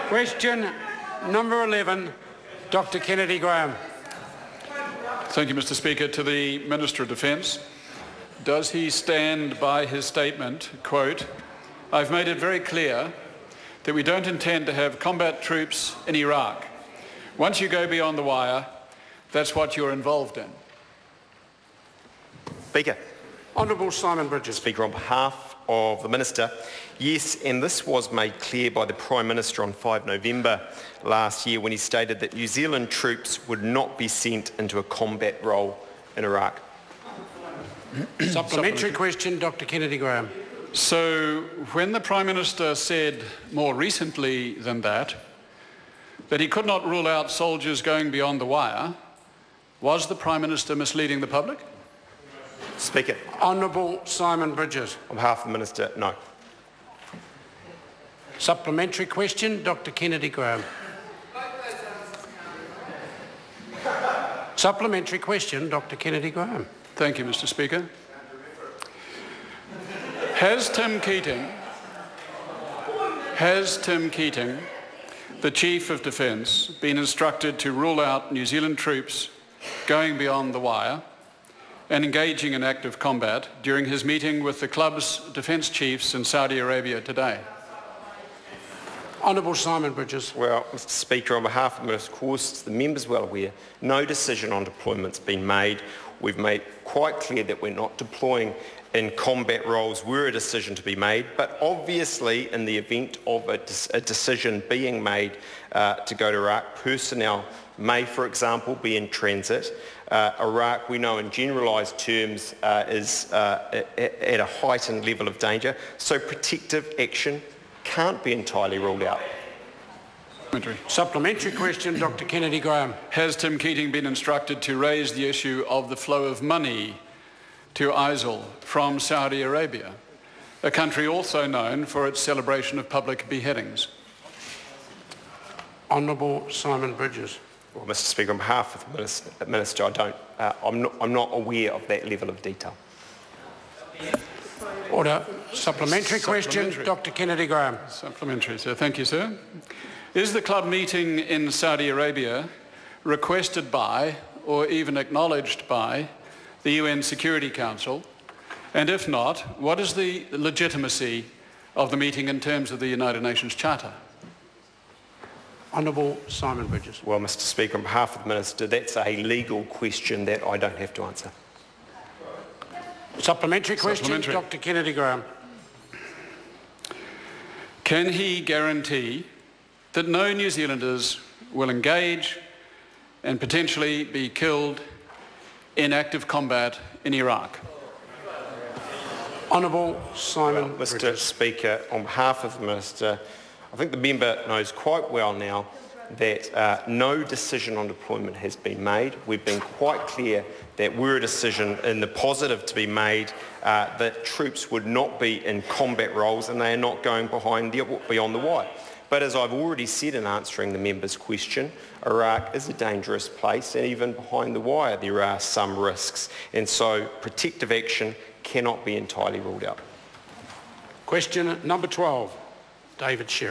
Question number 11, Dr. Kennedy Graham. Thank you, Mr. Speaker. To the Minister of Defence, does he stand by his statement, quote, "I've made it very clear that we don't intend to have combat troops in Iraq. Once you go beyond the wire, that's what you're involved in"? Speaker. Honourable Simon Bridges. Speaker, on behalf of the Minister, yes, and this was made clear by the Prime Minister on 5 November last year when he stated that New Zealand troops would not be sent into a combat role in Iraq. Supplementary question, Dr. Kennedy Graham. So when the Prime Minister said more recently than that he could not rule out soldiers going beyond the wire, was the Prime Minister misleading the public? Speaker. Honourable Simon Bridges. On behalf of the Minister, no. Supplementary question, Dr. Kennedy Graham. Supplementary question, Dr. Kennedy Graham. Thank you, Mr. Speaker. Has Tim Keating, the Chief of Defence, been instructed to rule out New Zealand troops going beyond the wire and engaging in active combat during his meeting with the club's defence chiefs in Saudi Arabia today? Honourable Simon Bridges. Well, Mr. Speaker, on behalf of the Minister, of course, the member's well aware, no decision on deployment's been made. We've made quite clear that we're not deploying in combat roles were a decision to be made, but obviously in the event of a decision being made to go to Iraq, personnel may, for example, be in transit. Iraq, we know in generalised terms, is at a heightened level of danger, so protective action can't be entirely ruled out. Supplementary question, Dr. Kennedy Graham. Has Tim Keating been instructed to raise the issue of the flow of money to ISIL from Saudi Arabia, a country also known for its celebration of public beheadings? Honourable Simon Bridges. Well, Mr. Speaker, on behalf of the Minister, I'm not aware of that level of detail. Order. Supplementary question, Dr. Kennedy Graham. Supplementary, sir. Thank you, sir. Is the club meeting in Saudi Arabia requested by or even acknowledged by the UN Security Council? And if not, what is the legitimacy of the meeting in terms of the United Nations Charter? Honourable Simon Bridges. Well, Mr. Speaker, on behalf of the Minister, that's a legal question that I don't have to answer. Supplementary question, Dr. Kennedy Graham. Can he guarantee that no New Zealanders will engage and potentially be killed in active combat in Iraq? Honourable Simon Mr. Bridges. Speaker, on behalf of the Minister, I think the member knows quite well now that no decision on deployment has been made. We've been quite clear that were a decision in the positive to be made, that troops would not be in combat roles and they are not going beyond the wire. But as I've already said in answering the member's question, Iraq is a dangerous place, and even behind the wire there are some risks, and so protective action cannot be entirely ruled out. Question number 12, David Sherrill.